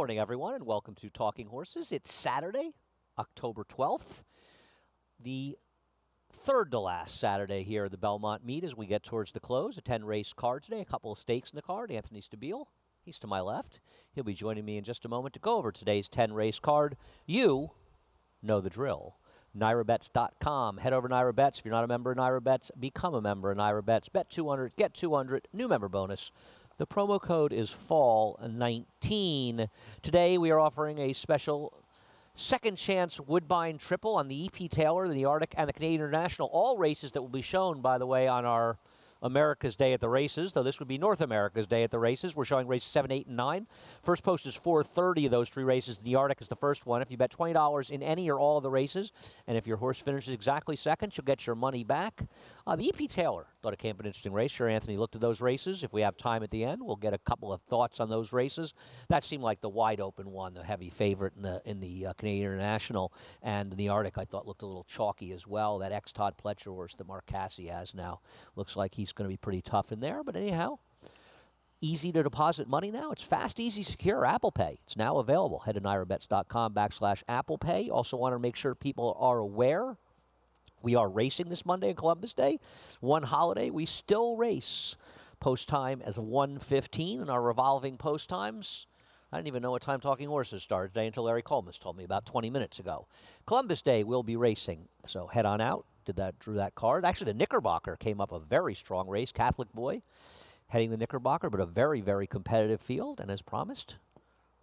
morning, everyone, and welcome to Talking Horses. It's Saturday, October 12th, the third to last Saturday here at the Belmont Meet as we get towards the close. A 10-race card today, a couple of stakes in the card. Anthony Stabile, he's to my left. He'll be joining me in just a moment to go over today's 10-race card. You know the drill. NYRABets.com. Head over to NYRABets. If you're not a member of NYRABets, become a member of NYRABets. Bet 200, get 200, new member bonus. The promo code is FALL19. Today we are offering a special second chance Woodbine triple on the EP Taylor, the New Arctic, and the Canadian International. All races that will be shown, by the way, on our America's Day at the Races, though this would be North America's Day at the Races. We're showing races 7, 8, and 9. First post is 4:30 of those three races. The Arctic is the first one. If you bet $20 in any or all of the races, and if your horse finishes exactly second, you'll get your money back. The EP Taylor thought it came up an interesting race. Sure, Anthony looked at those races. If we have time at the end, we'll get a couple of thoughts on those races. That seemed like the wide open one, the heavy favorite in the Canadian International, and the Arctic I thought looked a little chalky as well. That ex-Todd Pletcher horse that Mark Casse has now looks like he's going to be pretty tough in there. But anyhow, easy to deposit money now. It's fast, easy, secure. Apple Pay. It's now available. Head to NYRABets.com/Apple Pay. Also want to make sure people are aware we are racing this Monday on Columbus Day. One holiday, we still race. Post time as 1:15 in our revolving post times. I didn't even know what time Talking Horses started today until Larry Colmus told me about 20 minutes ago. Columbus Day will be racing, so head on out. Drew that card. Actually, the Knickerbocker came up a very strong race. Catholic boy heading the Knickerbocker, but a very, very competitive field. And as promised,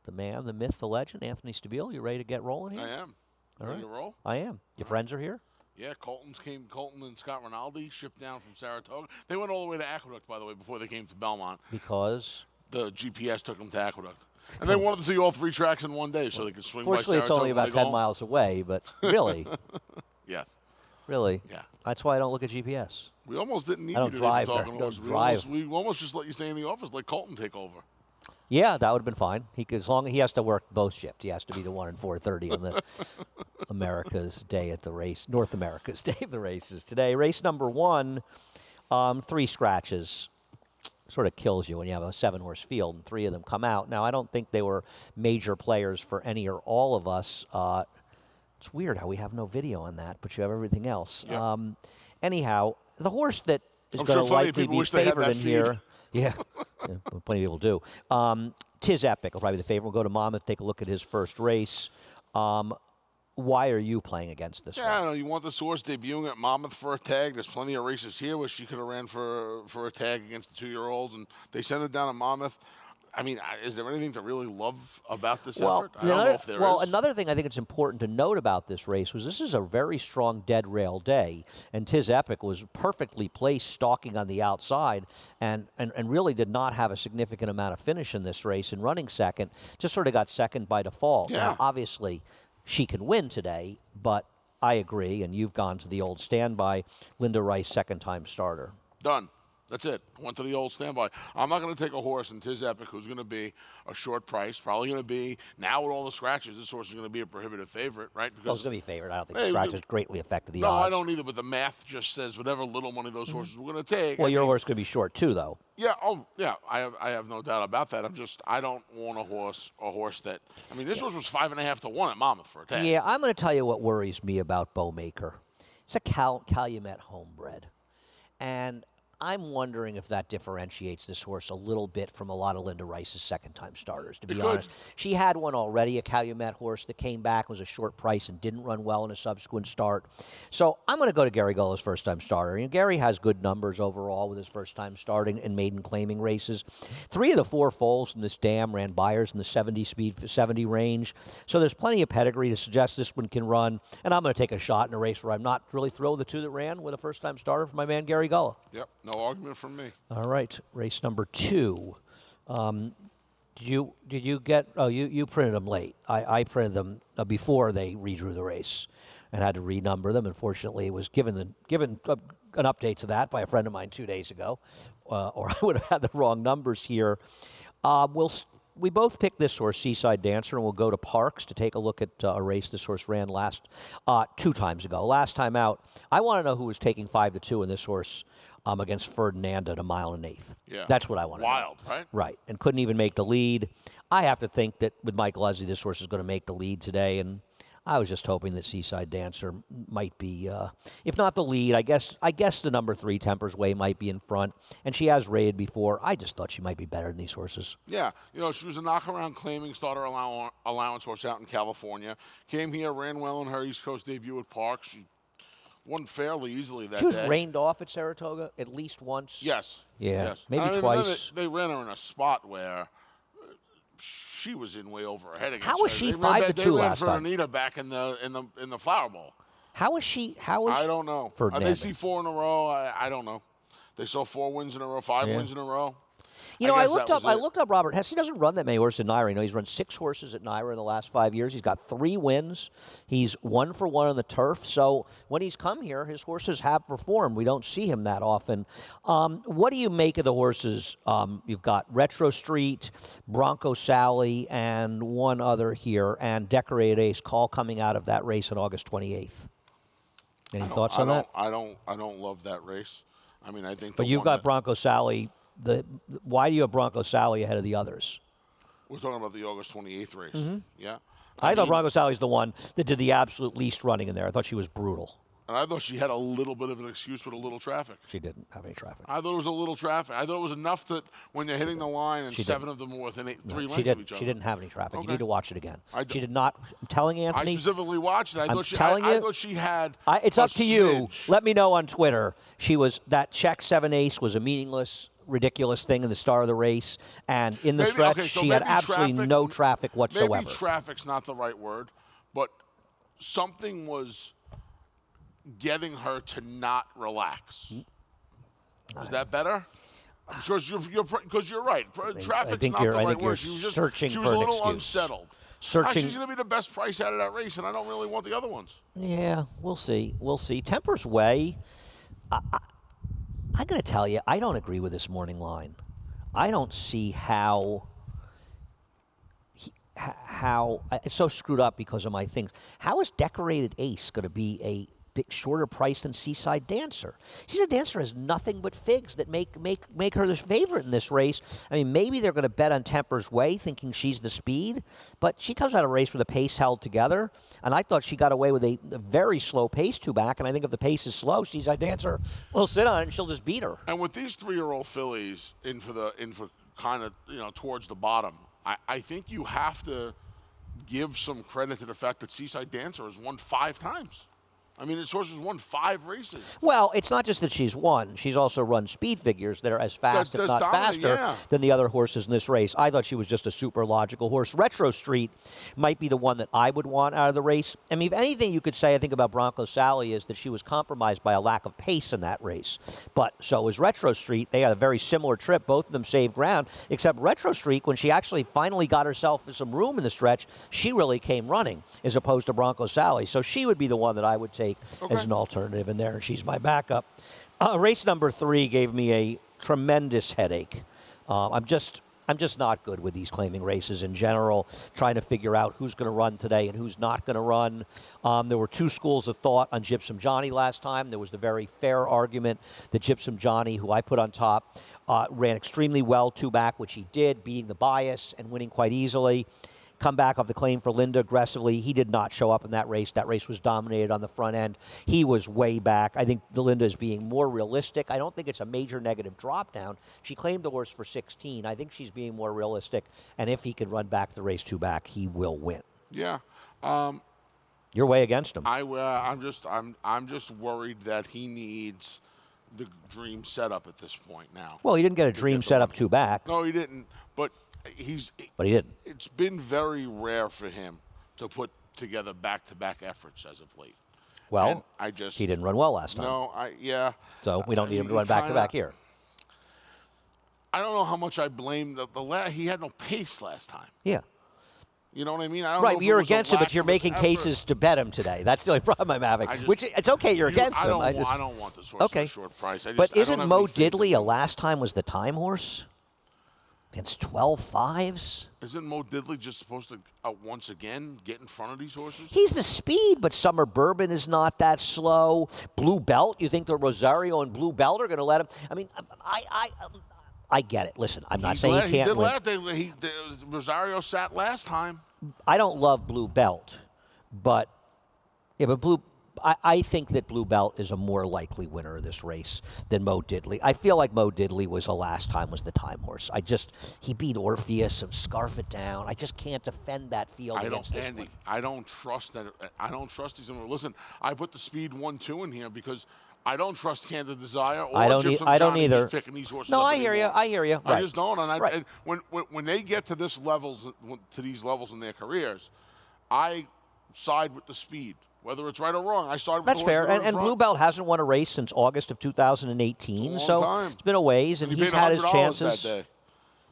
the man, the myth, the legend, Anthony Stabile. You ready to get rolling here? I am. All Ready right. to roll? I am. Your friends are here? Yeah, Colton and Scott Rinaldi shipped down from Saratoga. They went all the way to Aqueduct, by the way, before they came to Belmont. Because? The GPS took them to Aqueduct. And they wanted to see all three tracks in one day so they could swing by Saratoga. Fortunately, it's only about 10 miles away, but really? Yes. Really? Yeah. That's why I don't look at GPS. We almost didn't need I you don't today drive for there. Talking Don't Horses. drive. We almost just let you stay in the office, let Colton take over. Yeah, that would have been fine. As long as he has to work both shifts. He has to be the one at 4:30 on the America's Day at the Race, North America's Day of the Races. Today, race number 1, 3 scratches. Sort of kills you when you have a 7-horse field and 3 of them come out. Now, I don't think they were major players for any or all of us. It's weird how we have no video on that, but you have everything else. Yep. Anyhow, the horse that is I'm going sure to plenty of likely people be wish they had favored that in feed. here. Yeah, plenty of people do. Tiz Epic will probably be the favorite. We'll go to Monmouth, take a look at his first race. Why are you playing against this Yeah, one? I know. You want this horse debuting at Monmouth for a tag. There's plenty of races here where she could have ran for a tag against the 2-year-olds, and they send it down to Monmouth. I mean, is there anything to really love about this effort? I don't know if there is. Another thing I think it's important to note about this race was this is a very strong dead rail day, and Tiz Epic was perfectly placed stalking on the outside and really did not have a significant amount of finish in this race and running second, just sort of got second by default. Yeah. Now, obviously, she can win today, but I agree, and you've gone to the old standby, Linda Rice, second-time starter. Done. That's it. Went to the old standby. I'm not going to take a horse in Tiz Epic who's going to be a short price. Probably going to be, now with all the scratches, this horse is going to be a prohibitive favorite, right? Well, it's going to be favored. I don't think Hey, scratches greatly affected the No, odds. I don't either, but the math just says whatever little money those horses were going to take. Well, I your mean, horse could be short, too, though. Yeah, I have no doubt about that. I don't want a horse that, I mean, this horse was 5.5 to 1 at Monmouth for a tag. Yeah, I'm going to tell you what worries me about Bowmaker. It's a Calumet homebred. And I'm wondering if that differentiates this horse a little bit from a lot of Linda Rice's second-time starters, to be honest. She had one already, a Calumet horse that came back, was a short price, and didn't run well in a subsequent start. So I'm going to go to Gary Gullo's first-time starter. And Gary has good numbers overall with his first-time starting and maiden claiming races. 3 of the 4 foals in this dam ran buyers in the 70 range. So there's plenty of pedigree to suggest this one can run. And I'm going to take a shot in a race where I'm not really thrilled with the 2 that ran with a first-time starter for my man Gary Gullo. Yep, no argument from me. All right, race number 2. Did you get? Oh, you printed them late. I printed them before they redrew the race, and had to renumber them. Unfortunately, it was given an update to that by a friend of mine 2 days ago, or I would have had the wrong numbers here. We both picked this horse, Seaside Dancer, and we'll go to Parks to take a look at a race this horse ran 2 times ago. Last time out, I want to know who was taking 5 to 2 in this horse against Ferdinand at 1 1/8 miles. Yeah. That's what I want to know. Wild, right? Right, and couldn't even make the lead. I have to think that with Mike Leslie, this horse is going to make the lead today, and I was just hoping that Seaside Dancer might be, if not the lead, I guess the number 3 Tempers Way might be in front, and she has rated before. I just thought she might be better than these horses. Yeah, she was a knockaround claiming starter allowance horse out in California. Came here, ran well in her East Coast debut at Park. She won fairly easily that day. She was rained off at Saratoga at least once. Yes. Yeah, yes. maybe twice. They ran her in a spot where she was in way over her head against How was her. she They ran 5-2 They ran last for time? Anita back in the Flower Bowl. How is she? I don't know. For They see 4 in a row. I don't know. They saw 4 wins in a row, 5 wins in a row. I looked up Robert Hess. He doesn't run that many horses at NYRA. He's run 6 horses at NYRA in the last 5 years. He's got 3 wins. He's 1 for 1 on the turf. So when he's come here, his horses have performed. We don't see him that often. What do you make of the horses? You've got Retro Street, Bronco Sally, and one other here, and Decorated Ace Call coming out of that race on August 28th. Any thoughts on that? I don't love that race. I mean, I think. But you've got Bronco Sally. Why do you have Bronco Sally ahead of the others? We're talking about the August 28th race. Yeah. I thought Bronco Sally's the one that did the absolute least running in there. I thought she was brutal. And I thought she had a little bit of an excuse with a little traffic. She didn't have any traffic. I thought it was a little traffic. I thought it was enough that when they're hitting the line and 7 of them were within 3 lengths of each other. She didn't have any traffic. Okay. You need to watch it again. She did not. I'm telling you, Anthony. I specifically watched it. I thought she had. It's up to you. Let me know on Twitter. That check 7 ace was a meaningless, ridiculous thing in the start of the race, and in the stretch, she had absolutely no traffic whatsoever. Maybe traffic's not the right word, but something was getting her to not relax. Is that better? I'm sure because you're right. Traffic's not the right word. She was just searching she was for a an little excuse. unsettled. Searching. She's going to be the best price out of that race, and I don't really want the other ones. Yeah, we'll see. We'll see. Tempers Way. I got to tell you, I don't agree with this morning line. I don't see how it's so screwed up because of my things. How is Decorated Ace going to be a bit shorter price than Seaside Dancer? Seaside Dancer has nothing but figs that make her the favorite in this race. I mean, maybe they're going to bet on Tempers Way, thinking she's the speed, but she comes out of a race with a pace held together, and I thought she got away with a very slow pace 2 back, and I think if the pace is slow, Seaside Dancer will sit on it and she'll just beat her. And with these 3-year-old fillies in for kind of towards the bottom, I think you have to give some credit to the fact that Seaside Dancer has won 5 times. I mean, this horse has won 5 races. Well, it's not just that she's won. She's also run speed figures that are as fast, if not faster, than the other horses in this race. I thought she was just a super logical horse. Retro Street might be the one that I would want out of the race. I mean, if anything you could say, I think, about Bronco Sally is that she was compromised by a lack of pace in that race. But so is Retro Street. They had a very similar trip. Both of them saved ground, except Retro Street, when she actually finally got herself some room in the stretch, she really came running, as opposed to Bronco Sally. So she would be the one that I would take as an alternative in there, and she's my backup. Race number 3 gave me a tremendous headache. I'm just not good with these claiming races in general, trying to figure out who's going to run today and who's not going to run. There were 2 schools of thought on Gypsum Johnny last time. There was the very fair argument that Gypsum Johnny, who I put on top, ran extremely well 2 back, which he did, beating the bias and winning quite easily. Come back off the claim for Linda aggressively. He did not show up in that race. That race was dominated on the front end. He was way back. I think Linda is being more realistic. I don't think it's a major negative drop down. She claimed the horse for 16. I think she's being more realistic. And if he can run back the race 2 back, he will win. Yeah. You're way against him. I'm just worried that he needs the dream setup at this point now. Well, he didn't get a dream setup 2 back. No, he didn't. But he didn't. It's been very rare for him to put together back-to-back efforts as of late. Well, he didn't run well last time. No, So we don't need him to run back-to-back here. I don't know how much I blame he had no pace last time. Yeah. You know what I mean? Right, you're against him, but you're making cases to bet him today. That's the only problem I'm having. It's okay, you're against him. I don't want this horse at a short price. But isn't Mo Diddley a last time was the time horse? Against 12 5s? Isn't Mo Diddley just supposed to, once again, get in front of these horses? He's the speed, but Summer Bourbon is not that slow. Blue Belt, you think the Rosario and Blue Belt are going to let him? I mean, I get it. Listen, I'm not He saying he can't win. Rosario sat last time. I don't love Blue Belt, but I think that Blue Belt is a more likely winner of this race than Mo Diddley. I feel like Mo Diddley was the last time was the time horse. He beat Orpheus and Scarf It Down. I just can't defend that field against this one. I don't trust that. I don't trust these. Listen, I put the speed 1-2 in here because I don't trust Candid Desire or Gypsum I don't Johnny either. who's picking these horses. No, up I hear you. anymore. I hear you. I Right. just don't. And Right. when they get to these levels in their careers, I side with the speed. Whether it's right or wrong, I side with That's the horse fair. that are in And front. Blue Belt hasn't won a race since August of 2018, It's a so long time. it's been a ways, and he he's paid had his $100 chances. that day.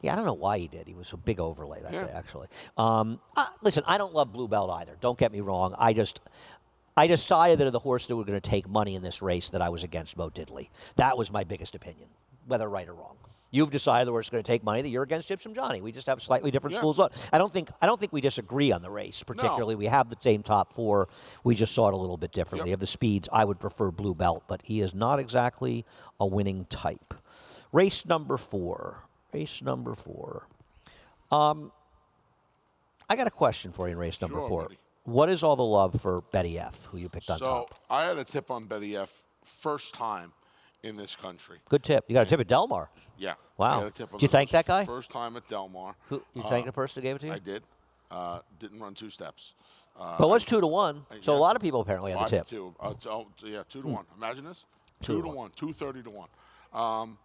Yeah, I don't know why he did. He was a big overlay that Yeah. day, actually. Listen, I don't love Blue Belt either. Don't get me wrong. I decided that of the horse that were going to take money in this race that I was against Mo Diddley. That was my biggest opinion, whether right or wrong. You've decided the horse is going to take money that you're against Gypsum Johnny. We just have slightly different Yeah. schools. I don't think we disagree on the race particularly. We have the same top four. We just saw it a little bit differently. Yep. Of the speeds, I would prefer Blue Belt, but he is not exactly a winning type. Race number 4. I got a question for you in race number Sure, 4. buddy. What is all the love for Betty F, who you picked on So top? I had a tip on Betty F first time in this country. Good tip. You got a tip at Delmar. Yeah. Wow. I had a tip on Did you the thank that guy? First time at Delmar. Who, you thank the person who gave it to you? I did. Didn't run 2 steps. But it was 2-1, so a yeah. lot of people apparently had the tip. 5-2. 2-1. Imagine this. 2 2 to to 1. 1. 230 to 1.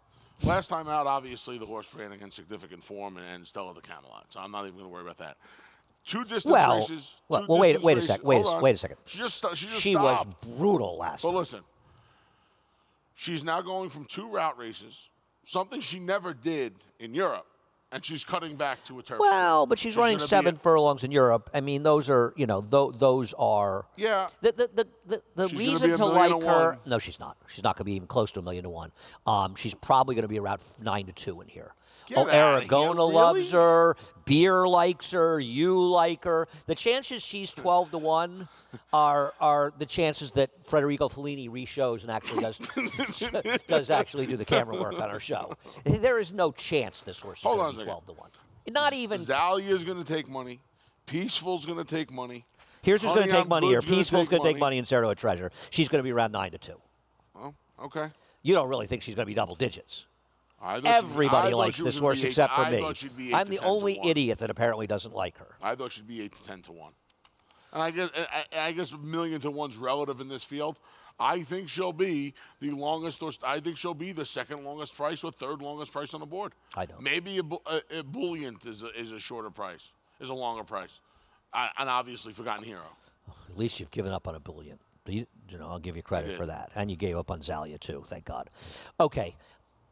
Last time out, obviously, the horse ran against significant form and Stella de Camelot, so I'm not even going to worry about that. 2 distance Well, races. well, two wait distance a races. second. Hold on. Wait a second. She just She was stopped. brutal last But time. listen, she's now going from 2 route races, something she never did in Europe, and she's cutting back to a turf. Well, but she's running gonna be 7 furlongs in Europe. I mean, those are, those are. Yeah. The She's reason gonna be to $1,000,000 like to her. 1. No, she's not. She's not going to be even close to $1,000,000 to 1. She's probably going to be around 9-2 in here. Get Oh, outta here, Aragona really? loves her. Beer likes her. You like her. The chances she's 12 to 1 are the chances that Federico Fellini re-shows and actually does actually do the camera work on our show. There is no chance this horse is Hold going on to a be second. 12 to 1. Not even. Zalia's going to take money. Peaceful's going to take money. Here's who's going to Honey, take I'm money here. Good's gonna Peaceful's take going to take money. money in Saratoga Treasure. She's going to be around 9-2. Oh, okay. You don't really think she's going to be double digits. I thought Everybody thought likes she was this gonna horse be except for I me. thought she'd be 8 I'm to the 10 to only 1. idiot that apparently doesn't like her. I thought she'd be 8 to 10 to 1. And I guess $1,000,000 to 1's relative in this field. I think she'll be the longest. I think she'll be the second longest price or third longest price on the board. I don't. Maybe a Bullion is a shorter price, is a longer price, and obviously Forgotten Hero. At least you've given up on $1 billion. I'll give you credit did. for that. And you gave up on Zalia, too, thank God. Okay,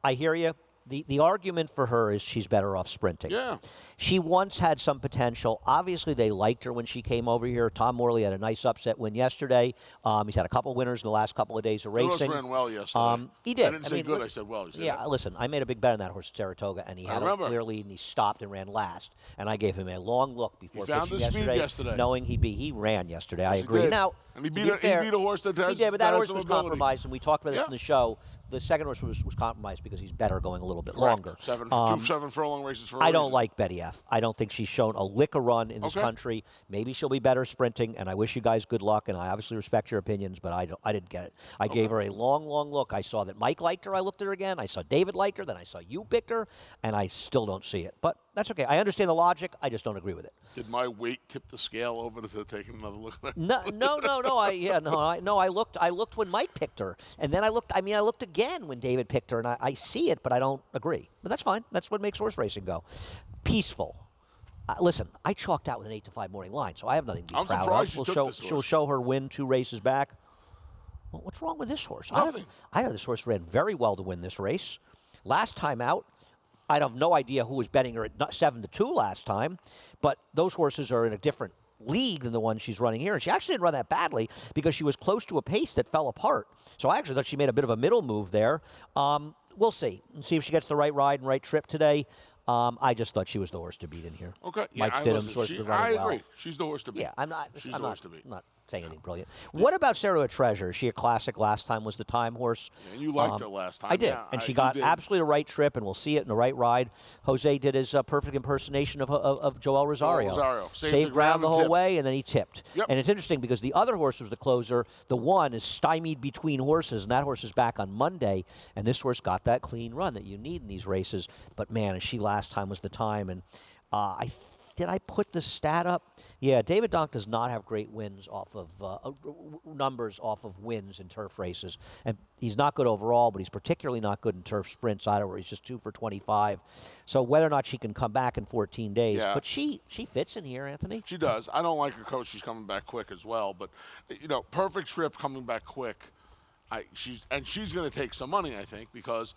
I hear you. The argument for her is she's better off sprinting. Yeah. She once had some potential. Obviously, they liked her when she came over here. Tom Morley had a nice upset win yesterday. He's had a couple winners in the last couple of days of The horse racing. ran well yesterday. He did. I didn't say good. I said well. You said Yeah, that. listen, I made a big bet on that horse at Saratoga, and he had a remember. clear lead, and he stopped and ran last. And I gave him a long look before found pitching the speed yesterday. knowing he ran yesterday. I Yes, he agree. did. Now, And he to beat be a- he fair, beat a horse that he has- did, but that that has horse some was ability. compromised, and we talked about this Yeah. in the show. The second horse was compromised because he's better going a little bit Correct. longer. 7 furlong races for a I don't reason. like Betty F. I don't think she's shown a lick of run in this Okay. country. Maybe she'll be better sprinting, and I wish you guys good luck, and I obviously respect your opinions, but I didn't get it. I gave her a long, long look. I saw that Mike liked her. I looked at her again. I saw David liked her. Then I saw you picked her, and I still don't see it. But that's okay. I understand the logic. I just don't agree with it. Did my weight tip the scale over to taking another look at it? No. I looked when Mike picked her, and then I looked again when David picked her, and I see it, but I don't agree. But that's fine. That's what makes horse racing go. Peaceful. Listen, I chalked out with an 8-5 morning line, so I have nothing to be I'm proud surprised of. you took this She'll horse. show her win 2 races back. Well, what's wrong with this horse? Nothing. I thought this horse ran very well to win this race. Last time out, I have no idea who was betting her at 7-2 last time, but those horses are in a different league than the one she's running here. And she actually didn't run that badly because she was close to a pace that fell apart. So I actually thought she made a bit of a middle move there. We'll see. See if she gets the right ride and right trip today. I just thought she was the horse to beat in here. Okay. Mike yeah, Stidham's listen, horse she- been running I agree. well. She's the horse to beat. Yeah, I'm not. She's I'm the not, horse to beat. I'm not saying anything brilliant. What about Sarah Treasure? Is she a classic? Last time was the time horse. And you liked her last time. I did, Yeah, and she you got did. absolutely the right trip, and we'll see it in the right ride. Jose did his perfect impersonation of Joel Rosario. Rosario. Saved ground the and whole tipped. way, and then he tipped. Yep. And it's interesting because the other horse was the closer. The one is stymied between horses, and that horse is back on Monday, and this horse got that clean run that you need in these races. But, man, and she last time was the time, and did I put the stat up? Yeah, David Donk does not have great wins off of numbers off of wins in turf races, and he's not good overall, but he's particularly not good in turf sprints either, where he's just 2 for 25. So whether or not she can come back in 14 days, Yeah. but she fits in here, Anthony. She does. I don't like her coach. She's coming back quick as well. But, perfect trip coming back quick. She's going to take some money, I think, because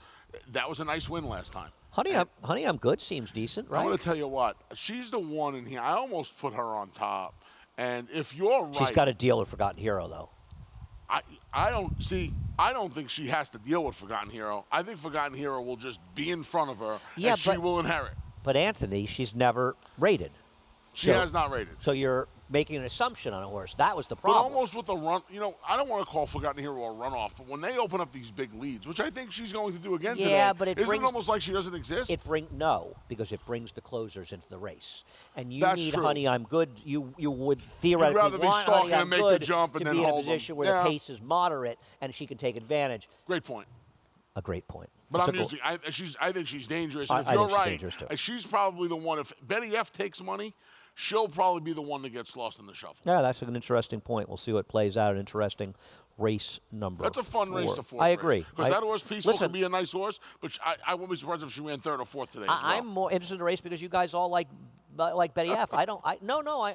that was a nice win last time. Honey, I'm good. Seems decent, right? I'm going to tell you what. She's the one in here. I almost put her on top. And if you're right, She's got to deal with Forgotten Hero, though. I don't think she has to deal with Forgotten Hero. I think Forgotten Hero will just be in front of her, and she will inherit. But Anthony, she's never rated. She has not rated. So you're making an assumption on a horse. That was the But problem. almost with a run, I don't want to call Forgotten Hero a runoff, but when they open up these big leads, which I think she's going to do again today, but it isn't brings, it almost like she doesn't exist? Because it brings the closers into the race, and you That's need true. Honey I'm Good. You would theoretically rather be want stalking Honey I'm and make the Good jump and to then be in a hold them. position where Yeah. the pace is moderate and she can take advantage. Great point. A great point. But It's I think she's dangerous. And if I you're think she's right, dangerous too. she's probably the one. If Betty F takes money, she'll probably be the one that gets lost in the shuffle. Yeah, that's an interesting point. We'll see what plays out. An interesting race number. That's a fun 4. race to fourth. I agree. Because that horse Peaceful listen, could be a nice horse, but I wouldn't be surprised if she ran third or fourth today. I'm more interested in the race because you guys all like Betty F.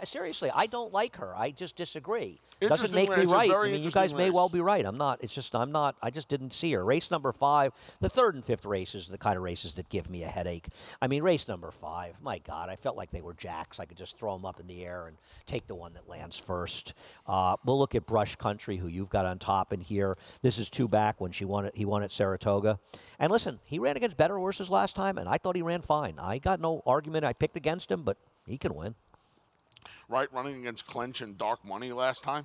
Seriously, I don't like her. I just disagree. Doesn't Interesting make me race. It's a right. very I mean, you interesting guys may race. well be right. I just didn't see her. Race number 5, the 3rd and 5th races are the kind of races that give me a headache. I mean, race number 5, my God, I felt like they were jacks. I could just throw them up in the air and take the one that lands first. We'll look at Brush Country, who you've got on top in here. This is 2 back when he won at Saratoga. And listen, he ran against better horses last time, and I thought he ran fine. I got no argument. I picked against him, but he can win. Right, running against Clench and Dark Money last time.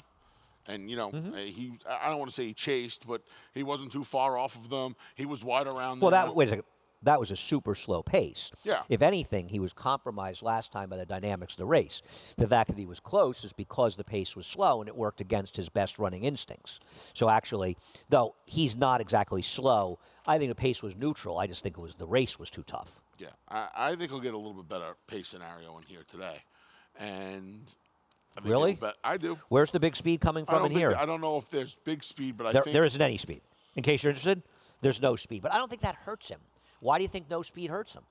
And, I don't want to say he chased, but he wasn't too far off of them. He was wide around them. Wait a second. That was a super slow pace. Yeah. If anything, he was compromised last time by the dynamics of the race. The fact that he was close is because the pace was slow and it worked against his best running instincts. So actually, though he's not exactly slow, I think the pace was neutral. I just think the race was too tough. Yeah, I think he'll get a little bit better pace scenario in here today. And I think Really? I do. Where's the big speed coming from in here? I don't know if there's big speed, but I think There isn't any speed. In case you're interested, there's no speed. But I don't think that hurts him. Why do you think no speed hurts him?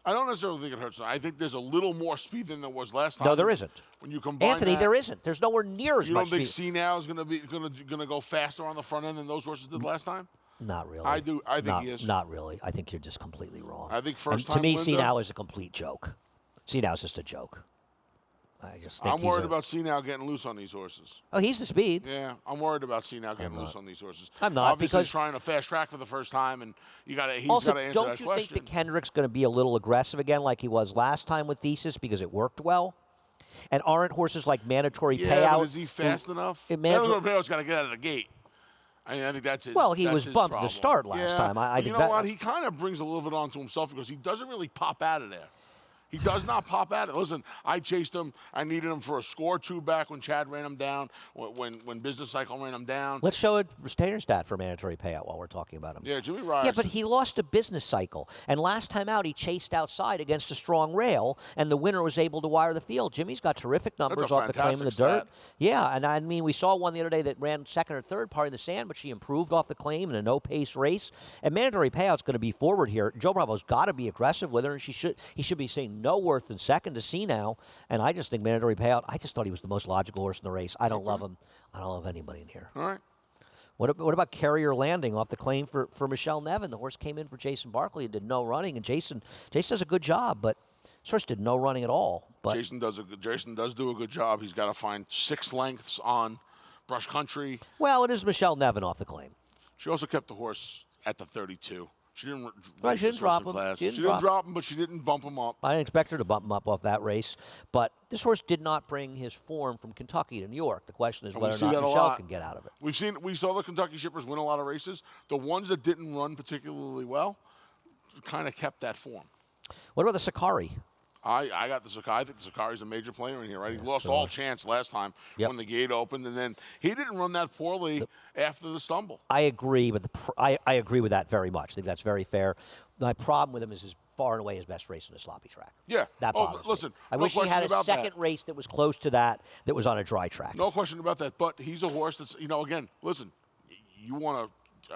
I don't necessarily think it hurts. I think there's a little more speed than there was last time. No, there isn't. When you combine Anthony, that, there isn't. There's nowhere near as you much don't think speed. C now is going to go faster on the front end than those horses did last time? Not really. I do. I think he is. Not really. I think you're just completely wrong. I think And first to time me, Linda- C-Now is a complete joke. C-Now is just a joke. I just think I'm worried about C now getting loose on these horses. Oh, he's the speed. Yeah, I'm worried about C now getting loose on these horses. I'm not, Obviously, because- he's trying to fast track for the first time, and he's got to answer Also, that don't you question. think that Kendrick's going to be a little aggressive again like he was last time with Thesis because it worked well? And aren't horses like Mandatory Payout? But is he fast enough? Mandatory Payout's got to get out of the gate. I think that's his. Well, he that's was his bumped at problem. the start last time. I But think you know that- what? He kind of brings a little bit onto himself because he doesn't really pop out of there. He does not pop at it. Listen, I chased him. I needed him for a score 2 back when Chad ran him down, when Business Cycle ran him down. Let's show a retainer stat for Mandatory Payout while we're talking about him. Yeah, Jimmy Ryerson. Yeah, but he lost a Business Cycle. And last time out, he chased outside against a strong rail, and the winner was able to wire the field. Jimmy's got terrific numbers off the claim in the dirt. stat. Yeah, and I mean, we saw one the other day that ran second or third part in the sand, but she improved off the claim in a no-pace race. And Mandatory Payout's going to be forward here. Joe Bravo's got to be aggressive with her, and he should be saying no worth than second to see now. And I just think Mandatory Payout, I just thought he was the most logical horse in the race. I don't love him. I don't love anybody in here. All right. What about Carrier Landing off the claim for Michelle Nevin? The horse came in for Jason Barkley and did no running, and Jason does a good job, but this horse did no running at all. But Jason does do a good job. He's got to find 6 lengths on Brush Country. well, it is Michelle Nevin off the claim. She also kept the horse at the 32. She didn't. Right, she didn't drop him. Class. She She didn't drop him, but she didn't bump him up. I didn't expect her to bump him up off that race. But this horse did not bring his form from Kentucky to New York. The question is And whether we or see not that a Michelle lot. can get out of it. We saw the Kentucky Shippers win a lot of races. The ones that didn't run particularly well kind of kept that form. What about the Sakari? I got the Sakai. I think the Sakari's a major player in here, right? He lost so all chance last time Yep. when the gate opened, and then he didn't run that poorly after the stumble. I agree, but I agree with that very much. I think that's very fair. My problem with him is his far and away his best race in a sloppy track. Yeah. That bothers me. Listen, I no wish he had question a about second that. race that was close to that was on a dry track. No question about that. But he's a horse that's, again, listen, you want to.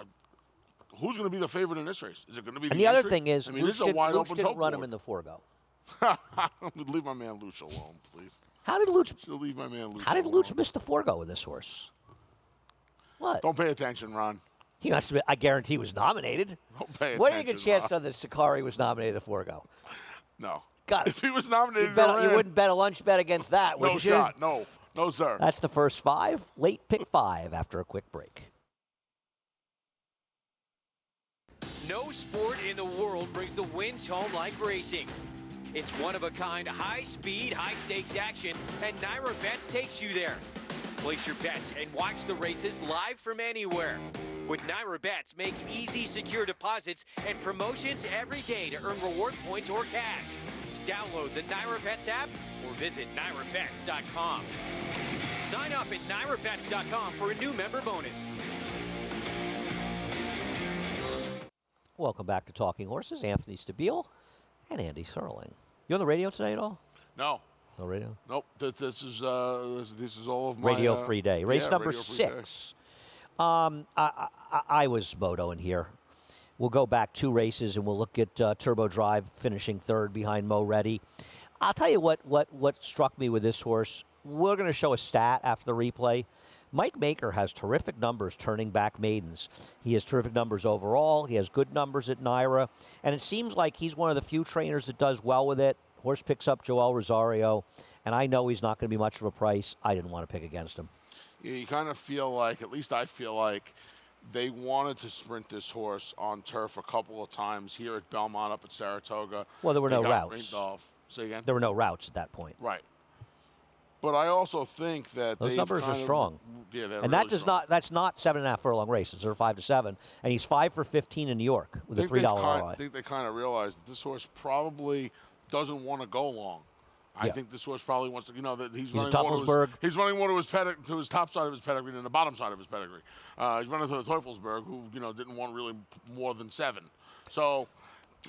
Who's going to be the favorite in this race? Is it going to be And the other entry? thing is, I mean, this is a wide open didn't toe run him board. in the forego. Leave my man Luch alone, please. How did Luch? Leave my man Luch How did alone. Luch miss the forego with this horse? What? Don't pay attention, Ron. He must have been, I guarantee he was nominated. Don't pay What do you think a attention, chance Ron. on the Sakari was nominated the forego? No. God, If he was nominated, you wouldn't bet a lunch bet against that, No would you? shot. No. No, sir. That's the first five. Late pick five after a quick break. No sport in the world brings the wins home like racing. It's one-of-a-kind, high-speed, high-stakes action, and Naira Bets takes you there. Place your bets and watch the races live from anywhere. With Naira Bets, make easy, secure deposits and promotions every day to earn reward points or cash. Download the Naira Bets app or visit NairaBets.com. Sign up at NairaBets.com for a new member bonus. Welcome back to Talking Horses. Anthony Stabile and Andy Serling. You on the radio today at all? No. No radio? Nope. This is all of my Radio free day. Race yeah, number radio free day. 6. I was motoing here. We'll go back 2 races and we'll look at Turbo Drive finishing third behind Mo Reddy. I'll tell you what struck me with this horse. We're going to show a stat after the replay. Mike Maker has terrific numbers turning back maidens. He has terrific numbers overall. He has good numbers at Naira. And it seems like he's one of the few trainers that does well with it. Horse picks up Joel Rosario. And I know he's not going to be much of a price. I didn't want to pick against him. Yeah, you kind of feel like, at least I feel like, they wanted to sprint this horse on turf a couple of times here at Belmont, up at Saratoga. Well, there were They no got routes. rained off. Say again? There were no routes at that point. Right. But I also think that Those numbers are strong. Yeah, they're And really strong. that's not 7.5 furlong races. They're 5 to 7. And he's 5 for 15 in New York with a $3 I ROI. think they kind of realized that this horse probably doesn't want to go long. I Yeah. think this horse probably wants to, that he's a running more Teufelsberg. he's running more to his top side of his pedigree than the bottom side of his pedigree. He's running to the Teufelsberg, who didn't want really more than 7. So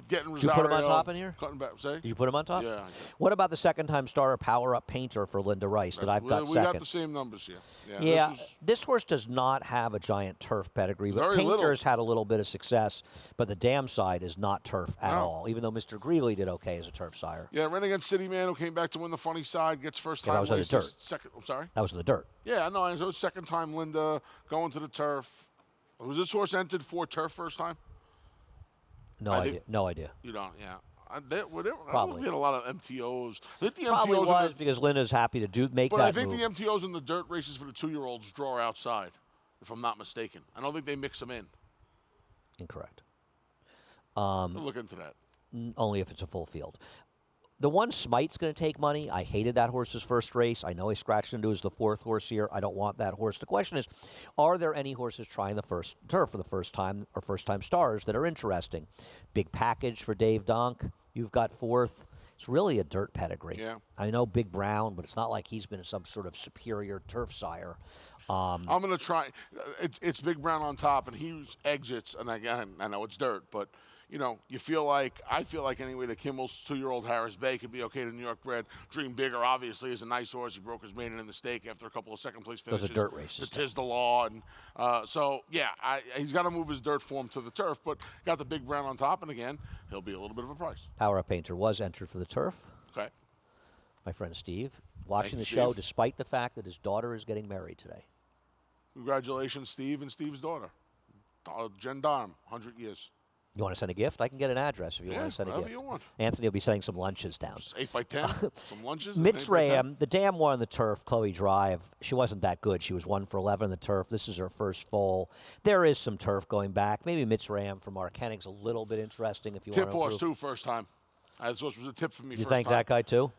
getting Did you Rosario, put him on top in here? cutting back. Say, Did you put him on top? Yeah, I did. What about the second-time starter Power Up Painter for Linda Rice that I've got we second? got the same numbers here. Yeah, Yeah, This was, this horse does not have a giant turf pedigree, but Very little. Painter's had a little bit of success, but the dam side is not turf at No. all, even though Mr. Greeley did okay as a turf sire. yeah, ran against City Man, who came back to win the funny side, gets first Yeah, time. that was on the races, dirt. Second, I'm sorry. That was in the dirt. Yeah, no, it was second time Linda going to the turf. Was this horse entered for turf first time? No I idea. think- No idea. You don't, yeah. I don't Probably. think we had a lot of MTOs. I think the Probably MTOs was because Linda's happy to make but that I think move. the MTOs in the dirt races for the 2-year-olds draw outside, if I'm not mistaken. I don't think they mix them in. Incorrect. We'll look into that. Only if it's a full field. The one Smite's going to take money. I hated that horse's first race. I know he scratched into as the 4th horse here. I don't want that horse. The question is, are there any horses trying the first turf for the first time or first-time stars that are interesting? Big package for Dave Donk. You've got 4th. It's really a dirt pedigree. Yeah. I know Big Brown, but it's not like he's been some sort of superior turf sire. I'm going to try. It's Big Brown on top, and he exits. And again, I know it's dirt, but I feel like anyway that Kimmel's 2-year-old Harris Bay could be okay to New York bred. Dream Bigger obviously is a nice horse. He broke his maiden in the stake after a couple of second place Those finishes. are dirt races. It is the law, and so yeah, he's got to move his dirt form to the turf, but got the Big Brown on top, and again, he'll be a little bit of a price. Power Up Painter was entered for the turf. Okay. My friend Steve, watching you, the show Steve. despite the fact that his daughter is getting married today. Congratulations, Steve and Steve's daughter, Gendarme, 100 years. You want to send a gift? I can get an address if you want to send a whatever gift. you want. Anthony will be sending some lunches down. 8 by 10, some lunches. and 8 Mitz by 10. Ram, the dam won on the turf, Chloe Drive. She wasn't that good. She was 1 for 11 on the turf. This is her first full. There is some turf going back. Maybe Mitz Ram from Mark Hennig's a little bit interesting if you want Tip to horse, improve. too, first time. This was a tip for me You first thank time. that guy, too?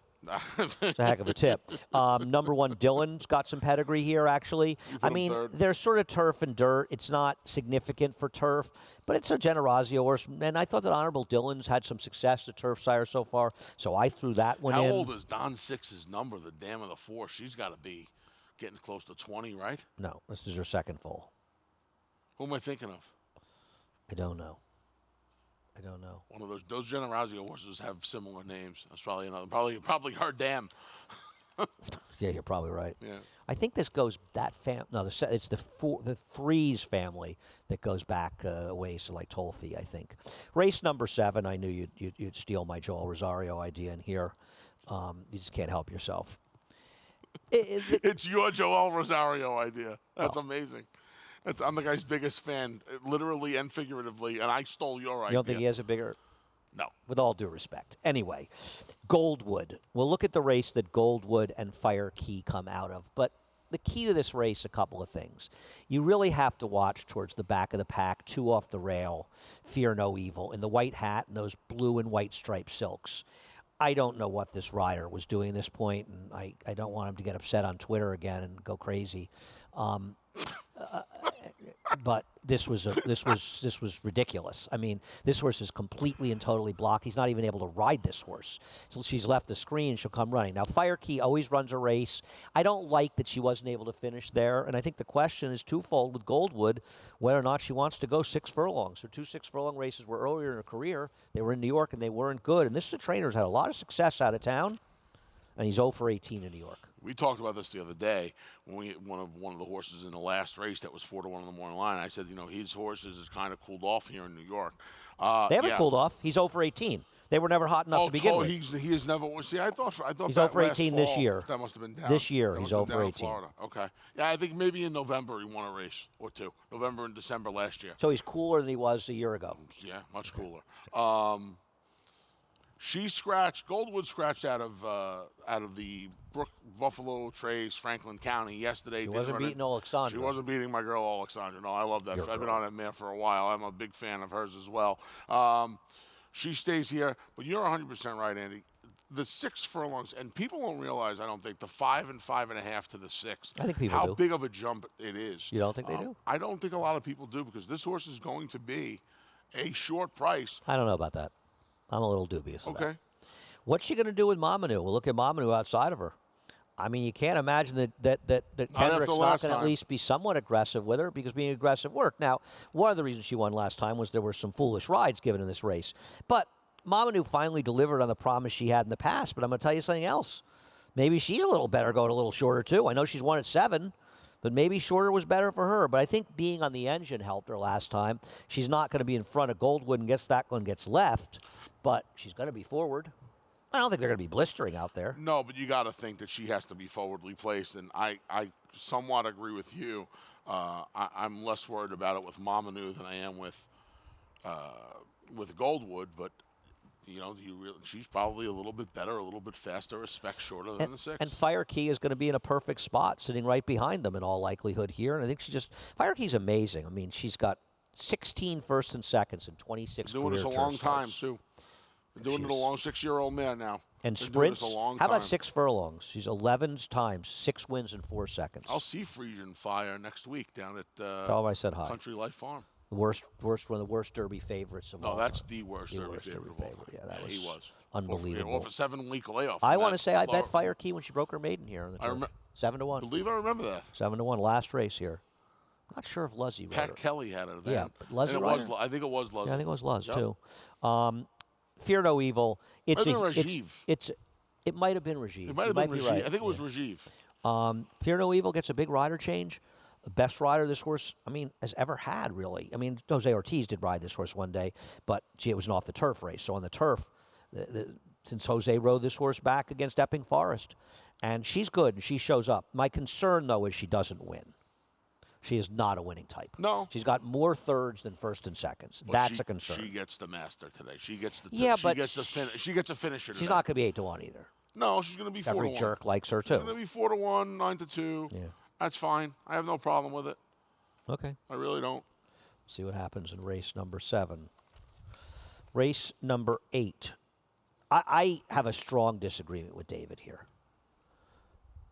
It's a heck of a tip. Number 1, Dylan's got some pedigree here, actually. put I him mean, third. there's sort of turf and dirt. It's not significant for turf, but it's a Generazio horse. And I thought that Honorable Dylan's had some success at turf sire so far, so I threw that one How in. old is Don Six's number, the dam of the 4? She's got to be getting close to 20, right? No, this is her second full. Who am I thinking of? I don't know. I don't know. One of those Generazio horses have similar names. That's probably another. Probably her dam. Yeah, you're probably right. Yeah. I think this goes that No, it's the threes family that goes back a ways to like Tolfi. I think. Race number 7. I knew you'd steal my Joel Rosario idea in here. You just can't help yourself. It's your Joel Rosario idea. That's amazing. I'm the guy's biggest fan, literally and figuratively, and I stole your idea. You don't think he has a bigger? No. With all due respect. Anyway, Goldwood. We'll look at the race that Goldwood and Fire Key come out of. But the key to this race, a couple of things. You really have to watch towards the back of the pack, 2 off the rail, Fear No Evil, in the white hat and those blue and white striped silks. I don't know what this rider was doing at this point, and I don't want him to get upset on Twitter again and go crazy. But this was ridiculous. I mean, this horse is completely and totally blocked. He's not even able to ride this horse. So she's left the screen. She'll come running. Now, Fire Key always runs a race. I don't like that she wasn't able to finish there. And I think the question is twofold with Goldwood, whether or not she wants to go 6 furlongs. Her 2 6-furlong races were earlier in her career. They were in New York, and they weren't good. And this is a trainer who's had a lot of success out of town, and he's 0 for 18 in New York. We talked about this the other day when we one of the horses in the last race that was 4 to 1 in the morning line. I said, his horses has kind of cooled off here in New York. They haven't cooled off. He's 0 for 18. They were never hot enough to begin with. He has never. See, I thought He's that 0 for last 18 this fall, year. That must have been down. This year, that he's must have 0 been for down in 18. Florida. Okay. Yeah, I think maybe in November he won a race or 2. November and December last year. So he's cooler than he was a year ago. Yeah, much cooler. Goldwood scratched out of the Buffalo Trace, Franklin County yesterday. She wasn't beating Alexandra. She wasn't beating my girl Alexandra. No, I love that. I've been on that mare for a while. I'm a big fan of hers as well. She stays here, but you're 100% right, Andy. The 6 furlongs, and people don't realize, I don't think, the 5 and 5.5 to the 6. I think people how do. big of a jump it is. You don't think they do? I don't think a lot of people do, because this horse is going to be a short price. I don't know about that. I'm a little dubious of that. Okay. What's she going to do with Mamanu? We'll look at Mamanu outside of her. I mean, you can't imagine that Kendrick's not going to at least be somewhat aggressive with her, because being aggressive worked. Now, one of the reasons she won last time was there were some foolish rides given in this race. But Mamanu finally delivered on the promise she had in the past. But I'm going to tell you something else. Maybe she's a little better going a little shorter, too. I know she's won at 7, but maybe shorter was better for her. But I think being on the engine helped her last time. She's not going to be in front of Goldwood and that one gets left, but she's going to be forward. I don't think they're going to be blistering out there. No, but you got to think that she has to be forwardly placed, and I somewhat agree with you. I'm less worried about it with Mamanu than I am with Goldwood, but she's probably a little bit better, a little bit faster, a speck shorter than the 6. And Fire Key is going to be in a perfect spot, sitting right behind them in all likelihood here. And I think Fire Key's amazing. I mean, she's got 16 first and seconds and 26 doing this a career long turf time starts. too. Been doing it a long 6-year-old man now. And Been doing sprints. this a long How about time. 6 furlongs? She's 11 times, 6 wins in 4 seconds. I'll see Frisian Fire next week down at Tell him I said hi. Country Life Farm. The worst, one of the worst Derby favorites of all No, that's time. the worst Derby favorite of all time. Yeah, that was he was unbelievable. Off a 7-week layoff. I want to say I bet Fire Key when she broke her maiden here on the I turf. 7 to 1. I believe I remember that. 7 to 1. Last race here. Not sure if Luzzy rode Pat her. Kelly had it then. Yeah, but Luzzy and it rode was. I think it was Luzzy. Yeah, I think it was Luz Yep. too. Fear No Evil. It might have been Rajiv. It might have You been be Rajiv. right. I think it was Rajiv. Fear No Evil gets a big rider change. The best rider this horse, has ever had, really. I mean, Jose Ortiz did ride this horse one day, but, it was an off-the-turf race. So on the turf, since Jose rode this horse back against Epping Forest, and she's good, and she shows up. My concern, though, is she doesn't win. She is not a winning type. No. She's got more thirds than first and seconds. But That's a concern. She gets the master today. She gets the Yeah, she but gets the she gets a finisher. She's today. not going to be 8-1 either. No, she's going to be 4-1. Every jerk likes her She's too. going to be 4-1, 9-2. Yeah. That's fine. I have no problem with it. Okay. I really don't. See what happens in race number 7. Race number 8. I have a strong disagreement with David here.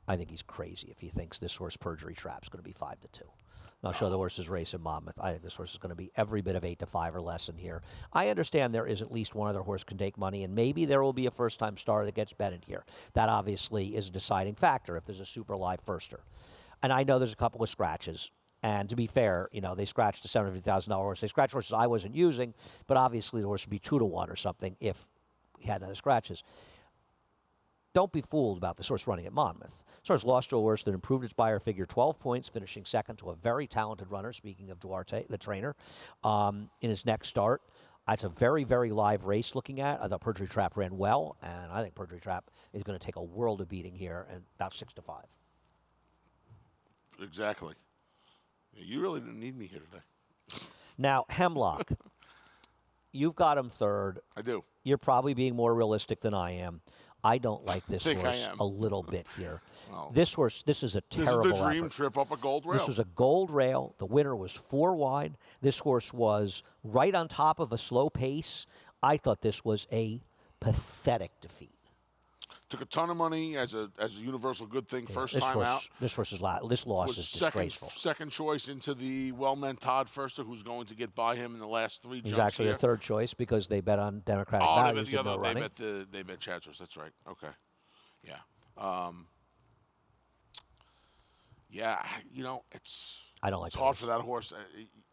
I think he's crazy if he thinks this horse Perjury Trap is going to be 5-2. I'll show the horse's race in Monmouth. I think this horse is going to be every bit of 8-5 or less in here. I understand there is at least one other horse can take money, and maybe there will be a first-time star that gets betted here. That obviously is a deciding factor if there's a super live firster. And I know there's a couple of scratches. And to be fair, you know, they scratched a $750,000 horse. They scratched horses I wasn't using, but obviously the horse would be 2-1 or something if he had other scratches. Don't be fooled about this horse running at Monmouth. This horse lost to a horse that improved its buyer figure 12 points, finishing second to a very talented runner, speaking of Duarte, the trainer, in his next start. It's a very, very live race looking at. I thought Perjury Trap ran well, and I think Perjury Trap is going to take a world of beating here, and about 6-5. Exactly. You really didn't need me here today. Now, Hemlock, you've got him third. I do. You're probably being more realistic than I am. I don't like this think I horse am. a little bit here. Well, This horse, this is a terrible This is the dream effort. trip up a gold rail. This was a gold rail. The winner was 4 wide. This horse was right on top of a slow pace. I thought this was a pathetic defeat. Took a ton of money as a universal good thing first this time horse, out. This horse's this loss Was is second, disgraceful. second choice into the well-meant Todd Firster, who's going to get by him in the last 3 He's jumps actually here. a third choice because they bet on Democratic Oh, they bet values. the did no other. running. They bet Chatzers. That's right. Okay. Yeah. Yeah. You know, it's I don't like it's that hard horse. for that horse.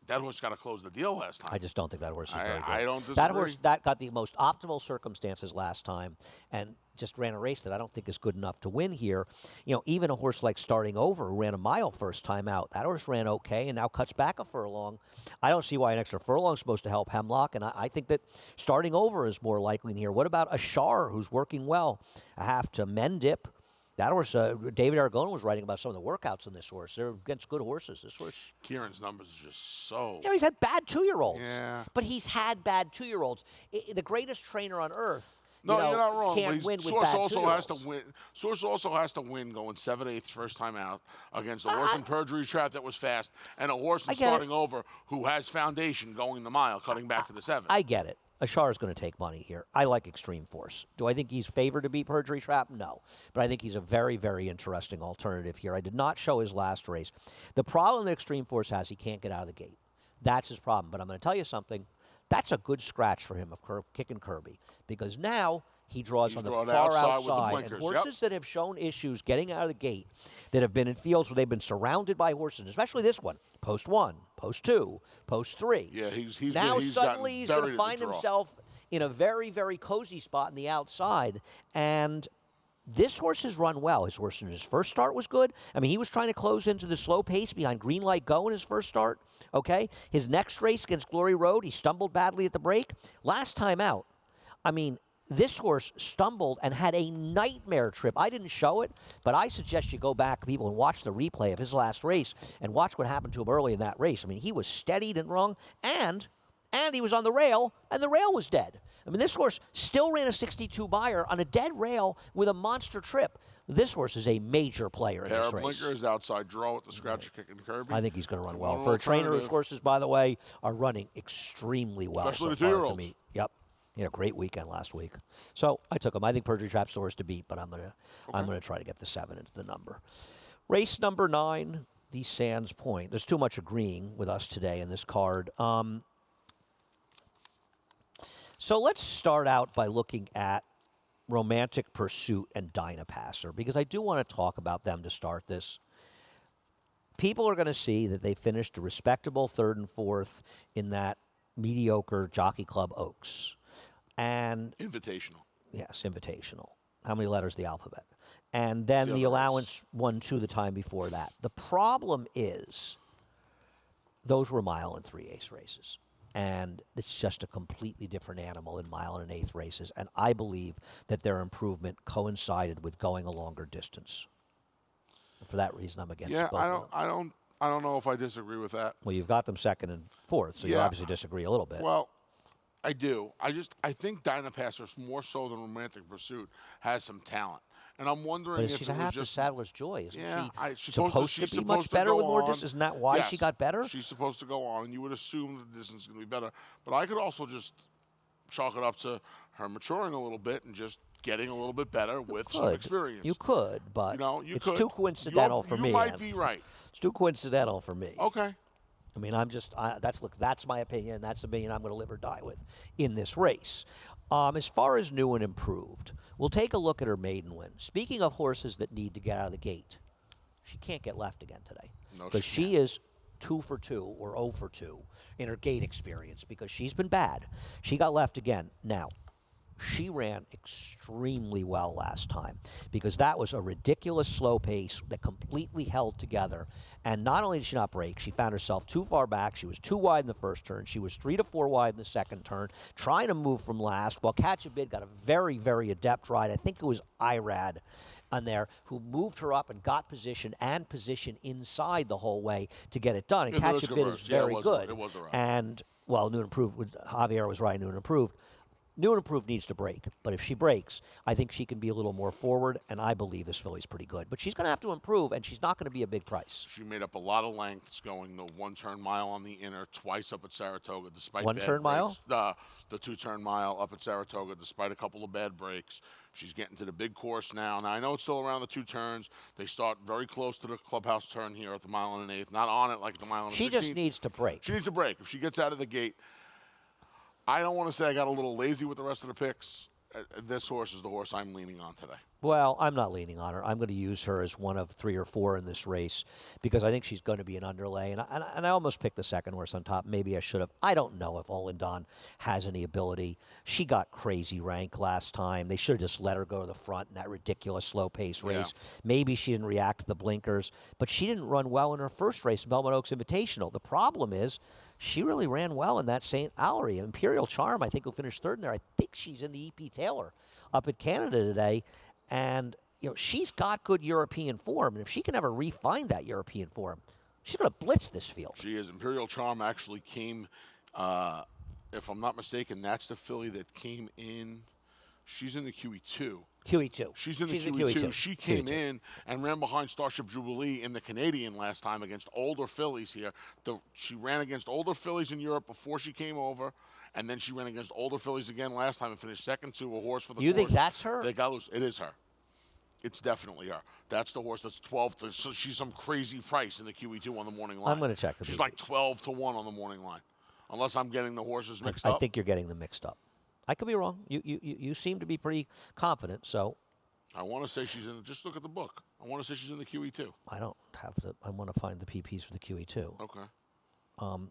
That horse got to close the deal last time. I just don't think that horse is very good. I don't disagree. That horse that got the most optimal circumstances last time and just ran a race that I don't think is good enough to win here. You know, even a horse like Starting Over, who ran a mile first time out, that horse ran okay and now cuts back a furlong. I don't see why an extra furlong is supposed to help Hemlock, and I think that Starting Over is more likely in here. What about Ashar, who's working well? A half to Mendip. That horse, David Aragona was writing about some of the workouts in this horse. They're against good horses. This horse. Kieran's numbers are just so. Yeah, he's had bad 2-year-olds. Yeah. But he's had bad 2-year-olds. The greatest trainer on earth. No, you know, you're not wrong. Can't but win with Source bad also 2-year-olds. has to win. Source also has to win going 7/8 first time out against a horse in Perjury Trap that was fast and a horse I in get it. Starting Over who has foundation going the mile, cutting back to the 7. I get it. Ashar is going to take money here. I like Extreme Force. Do I think he's favored to beat Perjury Trap? No. But I think he's a very, very interesting alternative here. I did not show his last race. The problem that Extreme Force has, he can't get out of the gate. That's his problem. But I'm going to tell you something. That's a good scratch for him of kicking Kirby because now he draws He's on the drawn far outside outside. with the And blinkers, yep. horses that have shown issues getting out of the gate, that have been in fields where they've been surrounded by horses, especially this one, post 1, post 2, post 3. Yeah, he's now he's suddenly gotten he's going buried to at find the draw. himself in a very, very cozy spot in the outside. And this horse has run well. His horse in his first start was good. I mean, he was trying to close into the slow pace behind Green Light Go in his first start. Okay? His next race against Glory Road, he stumbled badly at the break. Last time out, I mean, this horse stumbled and had a nightmare trip. I didn't show it, but I suggest you go back, people, and watch the replay of his last race and watch what happened to him early in that race. I mean, he was steadied and wrong, and he was on the rail, and the rail was dead. I mean, this horse still ran a 62 buyer on a dead rail with a monster trip. This horse is a major player in Pair this of race. blinkers outside draw with the scratcher kick and Kirby. I think he's going to run well. One For a trainer whose alternative. horses, by the way, are running extremely well Especially the so far to 2-year-olds. me. Yep. He had a great weekend last week. So I took him. I think Perjury Trap's the horse to beat, but I'm gonna try to get the 7 into the number. Race number 9, the Sands Point. There's too much agreeing with us today in this card. So let's start out by looking at Romantic Pursuit and Dynapasser, because I do want to talk about them to start this. People are going to see that they finished a respectable 3rd and 4th in that mediocre Jockey Club Oaks. And, Invitational. yes, invitational. How many letters the alphabet? And then the other allowance 1-2 the time before that. The problem is those were 1 and 3/8 races. And it's just a completely different animal in 1 1/8 races. And I believe that their improvement coincided with going a longer distance. And for that reason, I'm against Yeah, both of them. I don't know if I disagree with that. Well, you've got them second and fourth, so you Yeah. obviously disagree a little bit. Well, I do. I think Dinah Passers, more so than Romantic Pursuit, has some talent. And I'm wondering But if she's it a was half to just Sadler's Joy, isn't yeah, she? she's Supposed to be much better go with more on. distance. Isn't that why she Yes, got better? She's supposed to go on, and you would assume that the distance is going to be better. But I could also just chalk it up to her maturing a little bit and just getting a little bit better with some experience. You could, but You know, you it's could. too coincidental for me. You might Anth. be right. It's too coincidental for me. Okay. I mean, that's my opinion. That's the opinion I'm going to live or die with in this race. As far as new and improved, we'll take a look at her maiden win. Speaking of horses that need to get out of the gate, she can't get left again today. No, because she is 2 for 2 or 0 for 2 in her gate experience because she's been bad. She got left again. Now, she ran extremely well last time because that was a ridiculous slow pace that completely held together. And not only did she not break, she found herself too far back. She was too wide in the first turn. She was 3 to 4 wide in the second turn, trying to move from last, while Catch a Bid got a very, very adept ride. I think it was Irad on there who moved her up and got position inside the whole way to get it done. And Catch a Bid is very good. It was a ride. And, well, New and Improved, Javier was right, New and Improved. New and Improved needs to break, but if she breaks, I think she can be a little more forward, and I believe this filly's pretty good. But she's going to have to improve, and she's not going to be a big price. She made up a lot of lengths going the 1-turn mile on the inner, twice up at Saratoga, despite bad 1-turn mile? breaks. The 2-turn mile up at Saratoga, despite a couple of bad breaks. She's getting to the big course now. Now, I know it's still around the 2 turns. They start very close to the clubhouse turn here at the mile and an eighth. Not on it like the mile and a 16th. She just needs to break. She needs to break. If she gets out of the gate, I don't want to say I got a little lazy with the rest of the picks. This horse is the horse I'm leaning on today. Well, I'm not leaning on her. I'm going to use her as one of 3 or 4 in this race because I think she's going to be an underlay. And I almost picked the second horse on top. Maybe I should have. I don't know if Olindon has any ability. She got crazy rank last time. They should have just let her go to the front in that ridiculous slow-pace race. Yeah. Maybe she didn't react to the blinkers. But she didn't run well in her first race, Belmont Oaks Invitational. The problem is she really ran well in that St. Allery. Imperial Charm, I think, will finish third in there. I think she's in the E.P. Taylor up at Canada today. And, you know, she's got good European form. And if she can ever refine that European form, she's going to blitz this field. She is. Imperial Charm actually came, if I'm not mistaken, that's the filly that came in. She's in the QE2. QE2. She's in the QE2. She came in and ran behind Starship Jubilee in the Canadian last time against older fillies here. She ran against older fillies in Europe before she came over, and then she ran against older fillies again last time and finished second to a horse for the You course. think that's her? They got loose. It is her. It's definitely her. That's the horse that's 12 to, so she's some crazy price in the QE2 on the morning line. I'm going to check the She's BP. like 12 to 1 on the morning line. Unless I'm getting the horses mixed up. I think you're getting them mixed up. I could be wrong. You seem to be pretty confident, so I want to say she's in. Just look at the book. I want to say she's in the QE2. I don't have the. I want to find the PPs for the QE2. Okay.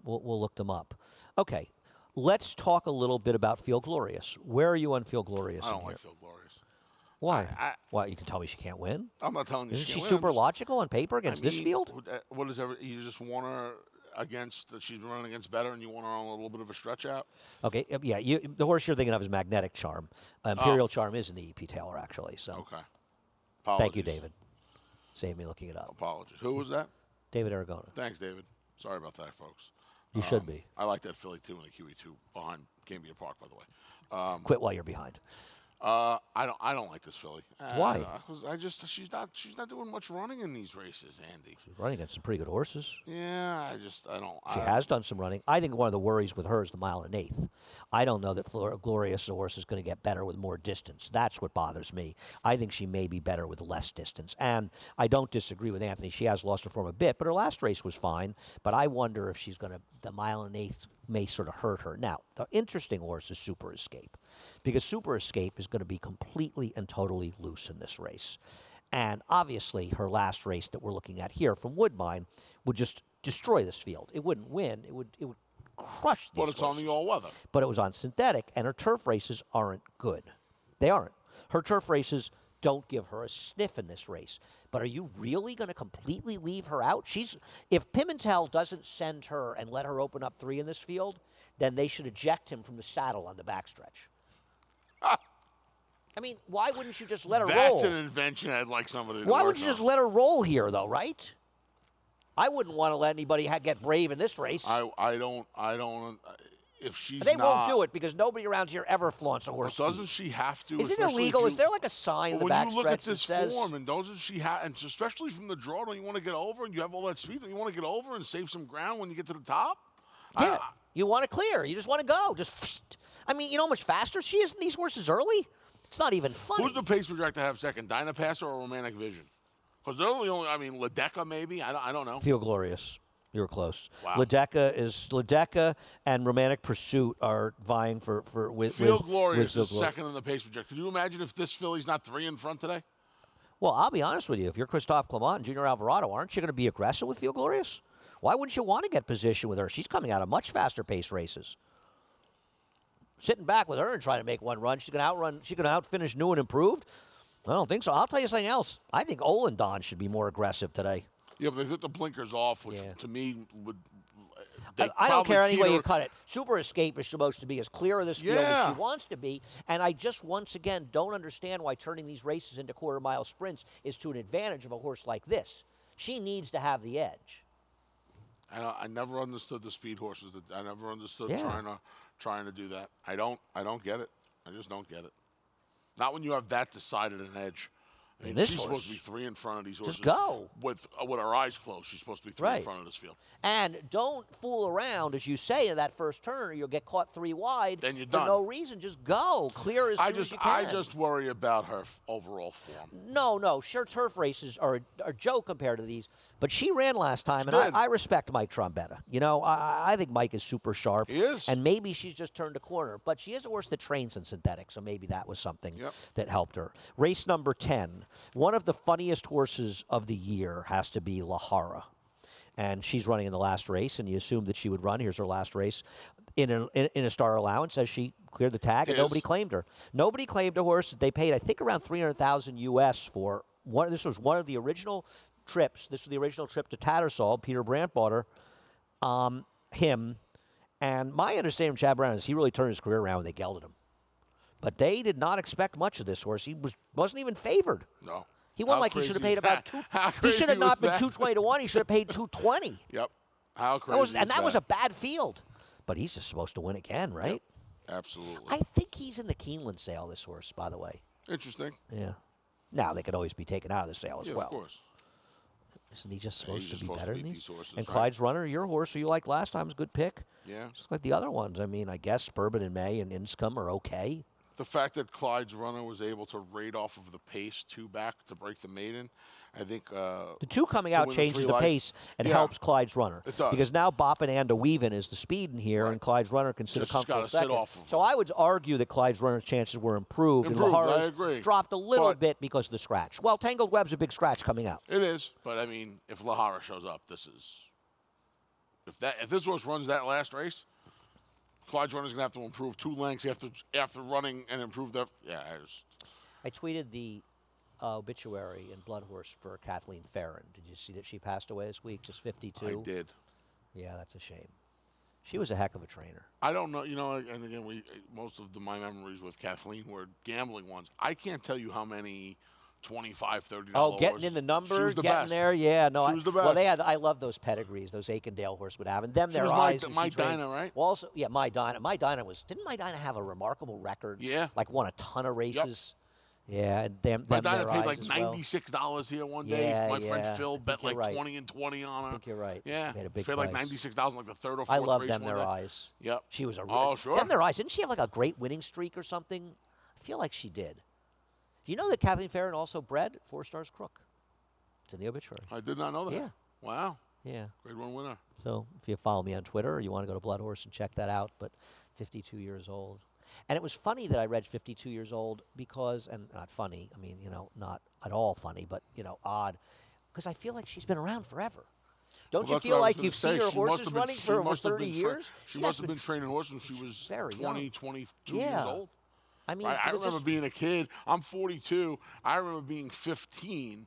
We'll look them up. Okay, let's talk a little bit about Feel Glorious. Where are you on Feel Glorious? I don't in like here? Feel Glorious. Why? Why? You can tell me she can't win. I'm not telling you. Isn't she can't win. super I'm just- logical on paper against this mean, field? What is ever? You just want her against that she's running against better, and you want her on a little bit of a stretch out. Okay, yeah. The horse you're thinking of is Magnetic Charm. Imperial Charm is in the E.P. Taylor actually. So Okay. Apologies. thank you, David. Save me looking it up. Apologies. Who was that? David Aragona. Thanks, David. Sorry about that, folks. You should be. I like that filly too in the QE2 behind Cambia Park, by the way. Quit while you're behind. I don't like this filly. Why? She's not doing much running in these races, Andy. She's running against some pretty good horses. Yeah, I don't. She has done some running. I think one of the worries with her is the mile and an eighth. I don't know that Glorious horse is going to get better with more distance. That's what bothers me. I think she may be better with less distance. And I don't disagree with Anthony. She has lost her form a bit, but her last race was fine. But I wonder if she's going to, the mile and an eighth may sort of hurt her. Now, the interesting horse is Super Escape, because Super Escape is going to be completely and totally loose in this race. And obviously, her last race that we're looking at here from Woodbine would just destroy this field. It wouldn't win. It would crush these But it's on the horses. all-weather. But it was on synthetic, and her turf races aren't good. They aren't. Her turf races don't give her a sniff in this race. But are you really going to completely leave her out? If Pimentel doesn't send her and let her open up 3 in this field, then they should eject him from the saddle on the backstretch. I mean, why wouldn't you just let her roll? That's an invention I'd like somebody to Why work wouldn't you just on. let her roll here, though, right? I wouldn't want to let anybody get brave in this race. I don't. If she's They not, won't do it because nobody around here ever flaunts a horse. Well, doesn't she have to? Is it especially illegal? if Is there like a sign in the when backstretch you look at that this says? form, and doesn't she have? And especially from the draw, don't you want to get over? And you have all that speed, and you want to get over and save some ground when you get to the top. Yeah, you want to clear. You just want to go. Just, I mean, you know how much faster she is in these horses early? It's not even funny. Who's the pace projector to have second, Dynapasser or Romantic Vision? Because they're the only. I mean, Ledeca maybe. I don't know. Feel Glorious. You were close. Wow. Ledeca and Romantic Pursuit are vying for Feel Glorious with is second in the pace projector. Could you imagine if this filly's not 3 in front today? Well, I'll be honest with you. If you're Christophe Clement and Junior Alvarado, aren't you going to be aggressive with Feel Glorious? Why wouldn't you want to get position with her? She's coming out of much faster pace races. Sitting back with her and trying to make one run, she's going to outrun. She's going to outfinish New and Improved. I don't think so. I'll tell you something else. I think Olin Don should be more aggressive today. Yeah, but they took the blinkers off, which to me would. I don't care any way you cut it. Super Escape is supposed to be as clear of this field as she wants to be. And I just, once again, don't understand why turning these races into quarter-mile sprints is to an advantage of a horse like this. She needs to have the edge. I never understood the speed horses. I never understood trying to do that. I don't get it. I just don't get it. Not when you have that decided an edge. I mean, she's supposed to be 3 in front of these horses. Just go. With her eyes closed, she's supposed to be 3 in front of this field. And don't fool around, as you say, in that first turn, or you'll get caught 3 wide. Then you're for done. no reason. Just go. Clear as soon as you can. I just worry about her overall form. No. Sure, turf races are a joke compared to these. But she ran last time, and I respect Mike Trombetta. You know, I think Mike is super sharp. He is. And maybe she's just turned a corner. But she is a horse that trains in synthetic, so maybe that was something that helped her. Race number 10. One of the funniest horses of the year has to be Lahara. And she's running in the last race, and you assumed that she would run. Here's her last race in a star allowance as she cleared the tag, and nobody claimed her. Nobody claimed a horse that they paid, I think, around $300,000 US for. This was one of the original trips. This was the original trip to Tattersall. Peter Brandt bought her, him. And my understanding from Chad Brown is he really turned his career around when they gelded him. But they did not expect much of this horse. He wasn't even favored. No. He won he should have paid about he should have not been 220 to 1. He should have paid 220. Yep. How crazy that was a bad field. But he's just supposed to win again, right? Yep. Absolutely. I think he's in the Keeneland sale, this horse, by the way. Interesting. Yeah. Now they could always be taken out of the sale as well. Of course. Isn't he just supposed to be supposed better to than these horses, And right? Clyde's Runner, your horse who you liked last time, is a good pick. Yeah. Just like the other ones. I mean, I guess Bourbon and May and Inscombe are okay. The fact that Clyde's Runner was able to raid off of the pace 2 back to break the maiden, I think. The 2 coming out changes the pace and helps Clyde's Runner. It does. Because now Boppin and Weavin is the speed in here, and Clyde's Runner can sit a comfortable second. So I would argue that Clyde's Runner's chances were improved. And I agree. Dropped a little bit because of the scratch. Well, Tangled Web's a big scratch coming out. It is, but I mean, if Lahara shows up, if this horse runs that last race, Clyde's Runner's going to have to improve 2 lengths after running and improve that. Yeah, I tweeted the obituary in Blood Horse for Kathleen Farron. Did you see that she passed away this week, just 52? I did. Yeah, that's a shame. She was a heck of a trainer. I don't know, and again, most of my memories with Kathleen were gambling ones. I can't tell you how many $25, $30 Oh, getting in the number, getting there, yeah. No, she was the best. Well, I love those pedigrees, those Aikendale horse would have, and them their eyes. My Dinah, right? Well, also, yeah, My Dinah. My Dinah didn't My Dinah have a remarkable record? Yeah. Like won a ton of races. Yep. Yeah, and them My Dinah their paid eyes like as well. $96 here one day. Yeah, My friend Phil bet like 20 and 20 on her. I think you're right. Yeah, she paid a big paid price. like $96 like the third or fourth I love race them one their day. eyes. Yep. She was a sure. Them their eyes. Didn't she have like a great winning streak or something? I feel like she did. Do you know that Kathleen Farron also bred 4 Stars Crook? It's in the obituary. I did not know that. Yeah. Wow. Yeah. Grade 1 winner. So if you follow me on Twitter or you want to go to Blood Horse and check that out, but 52 years old. And it was funny that I read 52 years old because, and not funny, I mean, not at all funny, but, odd, because I feel like she's been around forever. Don't you feel like you've seen her horses running for over 30 years? She must have been training horses when she was 20, 22 years old. I mean, I remember being a kid. I'm 42. I remember being 15,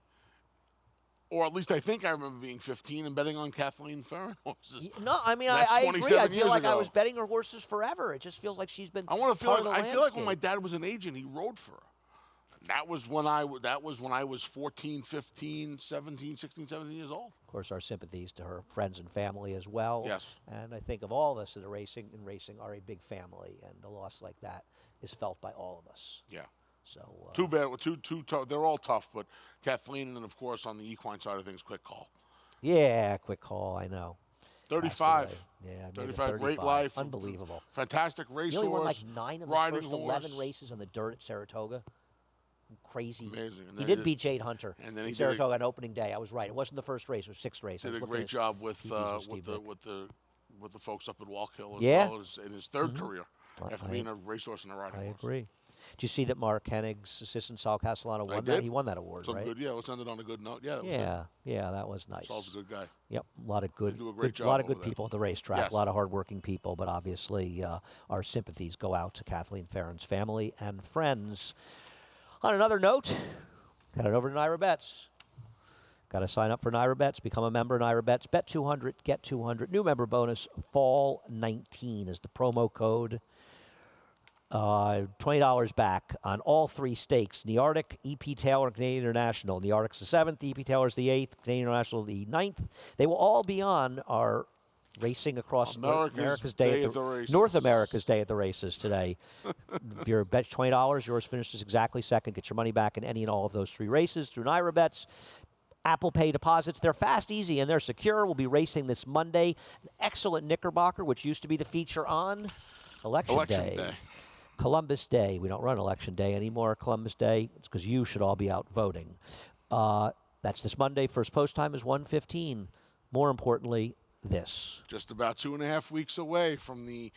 or at least I think I remember being 15 and betting on Kathleen Farron horses. No, I mean, I agree. I feel like I was betting her horses forever. It just feels like she's been. I feel like when my dad was an agent, he rode for her. that was when I was 14, 15, 17, 16, 17 years old. Of course, our sympathies to her friends and family as well. Yes. And I think of all of us that are racing are a big family, and a loss like that is felt by all of us. Yeah. So Too bad. Too tough. They're all tough, but Kathleen, and then of course on the equine side of things, Quick Call. Yeah, Quick Call. I know. 35. Yeah, I made it 35. Great life. Unbelievable. Fantastic racehorse. He only won like 9 of his riding first 11 horse. races on the dirt at Saratoga. Crazy. Amazing. And He then did beat Jade Hunter and then in he did Saratoga on opening day. I was right. It wasn't the first race. It was 6th race. I Did was a looking great at job with TVs with the folks up at Wallkill as Yeah. well as in his 3rd career after I- being a racehorse and a riding I horse. agree. Did you see that Mark Henig's assistant Sal Castellano won did. that? He won that award, Some right? good. Yeah, let's end it on a good note. Yeah, that was Yeah, that was nice. good. Sal's a good guy. Yep, a lot of good, do a great a lot of job good over there. people at the racetrack. Yes. A lot of hardworking people, but obviously our sympathies go out to Kathleen Farron's family and friends. On another note, head over to Naira Bets. Got to sign up for Naira Bets, become a member of Naira Bets. Bet 200, get 200. New member bonus, Fall 19 is the promo code. $20 back on all 3 stakes. Nearctic, EP Taylor, and Canadian International. Nearctic's the 7th, EP Taylor's the 8th, Canadian International the 9th. They will all be on our racing across America's Day at the races. North America's Day at the races today. If you're bet $20, yours finishes exactly second. Get your money back in any and all of those 3 races through Naira Bets. Apple Pay deposits. They're fast, easy, and they're secure. We'll be racing this Monday. An excellent Knickerbocker, which used to be the feature on Election Day. Columbus Day. We don't run Election Day anymore. Columbus Day. It's because you should all be out voting. That's this Monday. First post time is 1:15. More importantly, this. Just about 2.5 weeks away from the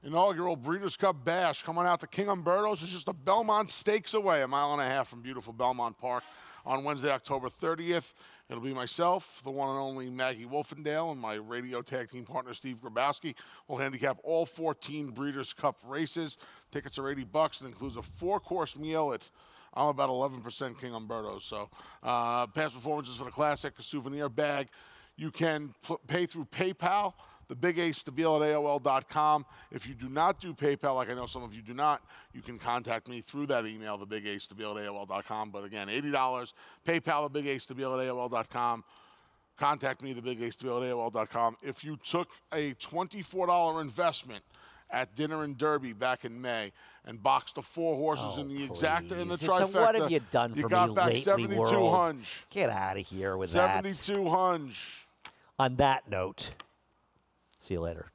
inaugural Breeders' Cup Bash. Coming out to King Umberto's is just a Belmont Stakes away, 1.5 miles from beautiful Belmont Park on Wednesday, October 30th. It'll be myself, the one and only Maggie Wolfendale, and my radio tag team partner, Steve Grabowski. We'll handicap all 14 Breeders' Cup races. Tickets are $80. It includes a 4-course meal at, I'm about 11% King Umberto's. So past performances for the Classic, a souvenir bag. You can pay through PayPal, the Big Ace to Beal at AOL.com. If you do not do PayPal, like I know some of you do not, you can contact me through that email, the Big Ace to Beal at AOL.com. But again, $80, PayPal, the Big Ace to Beal at AOL.com. Contact me, the Big Ace to Beal at AOL.com. If you took a $24 investment at Dinner and Derby back in May and boxed the 4 horses in the exacta and the So trifecta, what have you done for you got me back lately, 72 world? hunch. Get out of here with that. 72 hunch. On that note, see you later.